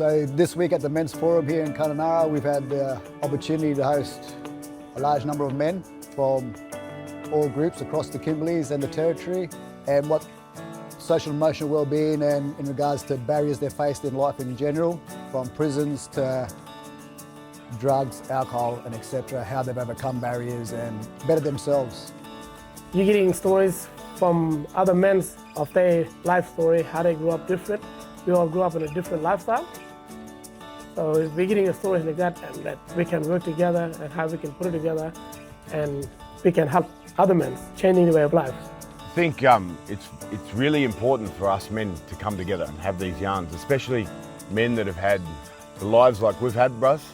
So this week at the Men's Forum here in Kununurra, we've had the opportunity to host a large number of men from all groups across the Kimberleys and the Territory, and what social and emotional well-being and in regards to barriers they've faced in life in general, from prisons to drugs, alcohol and etc., how they've overcome barriers and better themselves. You're getting stories from other men of their life story, how they grew up different. We all grew up in a different lifestyle. So we're getting a story like that, and that we can work together and how we can put it together and we can help other men changing the way of life. I think it's really important for us men to come together and have these yarns, especially men that have had the lives like we've had, Russ.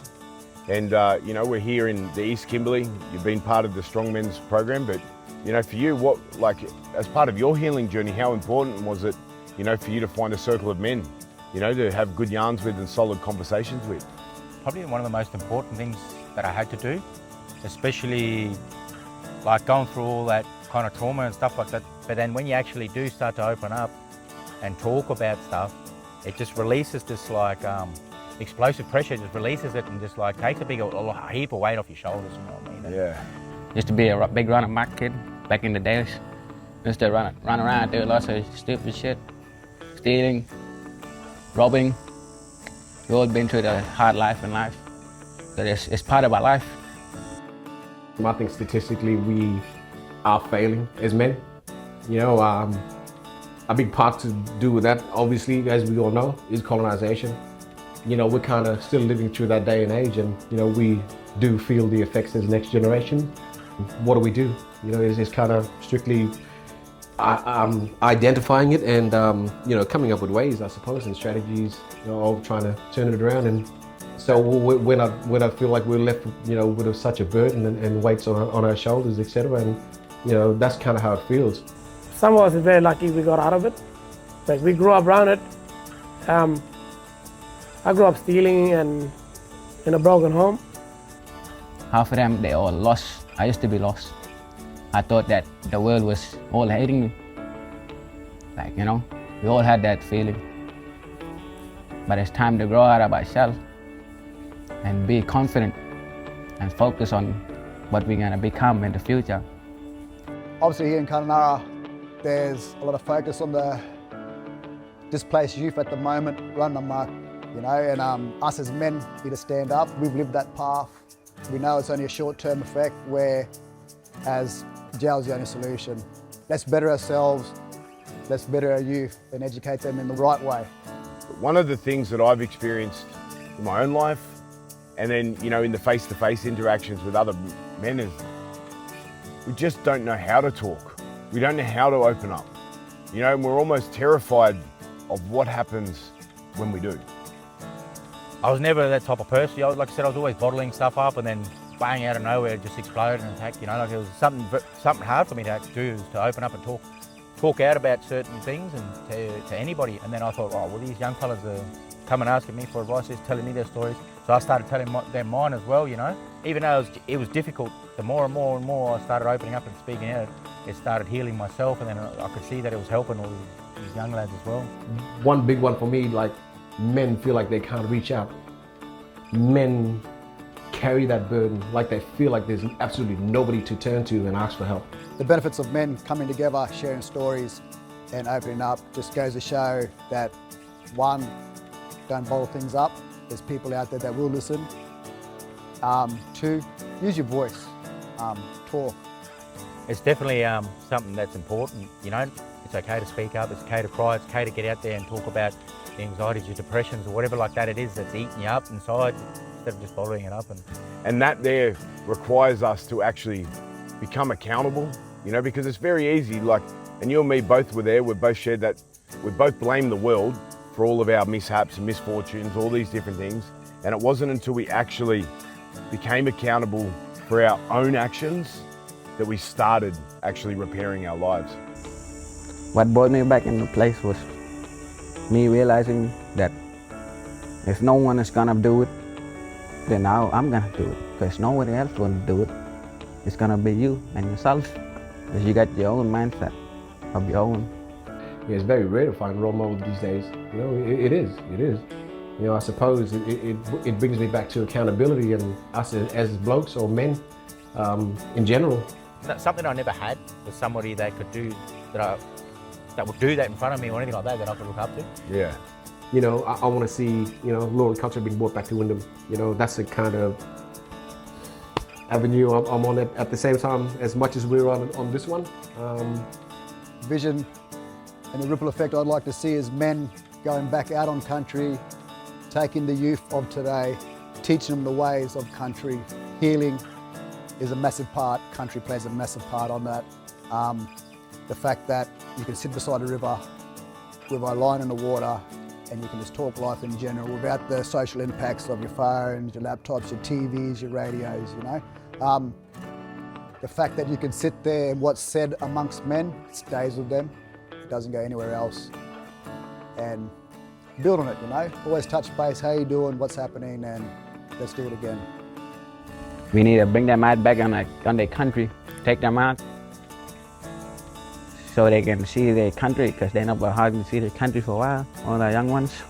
And you know, we're here in the East Kimberley. You've been part of the Strong Men's program, but you know, for you, what, like, as part of your healing journey, how important was it, you know, for you to find a circle of men, you know, to have good yarns with and solid conversations with? Probably one of the most important things that I had to do, especially like going through all that kind of trauma and stuff like that. But then when you actually do start to open up and talk about stuff, it just releases this like explosive pressure, just releases it and just like takes a heap of weight off your shoulders, you know what I mean? Yeah. Used to be a big running back kid back in the days. Used to run around, do lots of stupid shit, stealing, robbing. We've all been through the hard life in life. So it's part of our life. I think statistically we are failing as men. You know, a big part to do with that, obviously, as we all know, is colonization. You know, we're kind of still living through that day and age, and you know, we do feel the effects as next generation. What do we do? You know, it's kind of strictly identifying it and you know, coming up with ways, I suppose, and strategies, you know, of trying to turn it around. And so when I feel like we're left, you know, with such a burden and weights on our shoulders, etc., and you know, that's kind of how it feels. Some of us are very lucky we got out of it. Like, we grew up around it. I grew up stealing and in a broken home. Half of them, they all lost. I used to be lost. I thought that the world was all hating me. Like, you know, we all had that feeling. But it's time to grow out of ourselves and be confident and focus on what we're gonna become in the future. Obviously here in Kununurra, there's a lot of focus on the displaced youth at the moment, running amok, you know, and us as men need to stand up. We've lived that path. We know it's only a short-term effect, where as jail's the only solution. Let's better ourselves, let's better our youth and educate them in the right way. One of the things that I've experienced in my own life, and then, you know, in the face-to-face interactions with other men, is we just don't know how to talk. We don't know how to open up. You know, and we're almost terrified of what happens when we do. I was never that type of person. Like I said, I was always bottling stuff up and then bang, out of nowhere, it just exploded and attacked. You know, like it was something hard for me to do, is to open up and talk out about certain things and to anybody. And then I thought, oh, well, these young fellas are coming asking me for advice, just telling me their stories. So I started telling them mine as well, you know. Even though it was difficult, the more and more and more I started opening up and speaking out, it started healing myself, and then I could see that it was helping all these young lads as well. One big one for me, like, men feel like they can't reach out. Men carry that burden, like they feel like there's absolutely nobody to turn to and ask for help. The benefits of men coming together, sharing stories and opening up just goes to show that, one, don't bottle things up. There's people out there that will listen. Two, use your voice, talk. It's definitely something that's important, you know. It's okay to speak up, it's okay to cry, it's okay to get out there and talk about the anxieties, your depressions, or whatever like that it is that's eating you up inside, instead of just bottling it up. And that there requires us to actually become accountable, you know, because it's very easy, like, and you and me both were there, we've both shared that, we both blame the world for all of our mishaps and misfortunes, all these different things. And it wasn't until we actually became accountable for our own actions that we started actually repairing our lives. What brought me back into place was me realizing that if no one is gonna do it, then now I'm gonna do it, because nobody else will do it. It's gonna be you and yourself, because you got your own mindset of your own. Yeah, it's very rare to find role models these days. You know, it is. You know, I suppose it brings me back to accountability and us as blokes or men in general. That's something I never had was somebody that could do that would do that in front of me or anything like that I could look up to. Yeah. You know, I want to see, you know, law and culture being brought back to Wyndham. You know, that's the kind of avenue I'm on at the same time as much as we're on this one. Vision and the ripple effect I'd like to see is men going back out on country, taking the youth of today, teaching them the ways of country. Healing is a massive part, country plays a massive part on that. The fact that you can sit beside a river with a line in the water and you can just talk life in general without the social impacts of your phones, your laptops, your TVs, your radios, you know. The fact that you can sit there and what's said amongst men stays with them, it doesn't go anywhere else. And build on it, you know. Always touch base, how you doing, what's happening, and let's do it again. We need to bring them out back on their country, take them out so they can see their country, because they never hardly see their country for a while, all the young ones.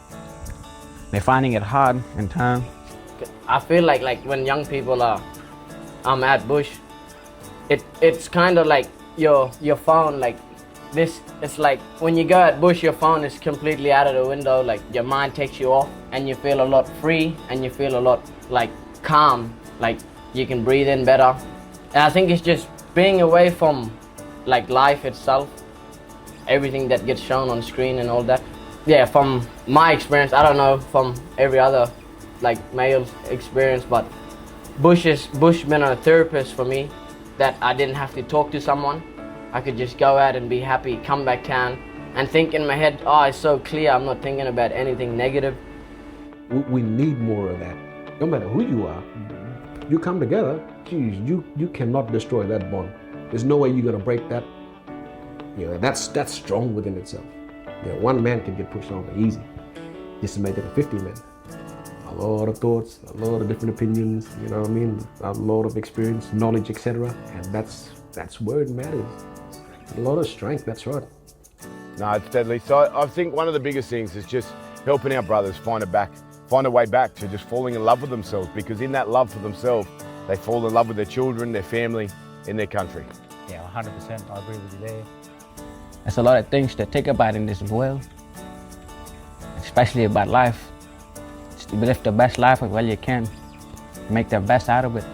They're finding it hard in time. I feel like when young people are at bush, it's kind of like your phone, like this, it's like when you go at bush, your phone is completely out of the window, like your mind takes you off and you feel a lot free and you feel a lot like calm, like you can breathe in better. And I think it's just being away from like life itself, everything that gets shown on screen and all that. Yeah, from my experience, I don't know from every other like male's experience, but bush been a therapist for me, that I didn't have to talk to someone. I could just go out and be happy, come back town and think in my head, oh, it's so clear, I'm not thinking about anything negative. We need more of that. No matter who you are, you come together, geez, you cannot destroy that bond. There's no way you're gonna break that. You know, that's strong within itself. You know, one man can get pushed over easy. Just to make it a 50 men. A lot of thoughts, a lot of different opinions, you know what I mean? A lot of experience, knowledge, etc. And that's where it matters. A lot of strength, that's right. No, it's deadly. So I think one of the biggest things is just helping our brothers find a way back to just falling in love with themselves, because in that love for themselves, they fall in love with their children, their family, and their country. Yeah, 100%, I agree with you there. There's a lot of things to think about in this world, especially about life. Just live the best life while you can, make the best out of it.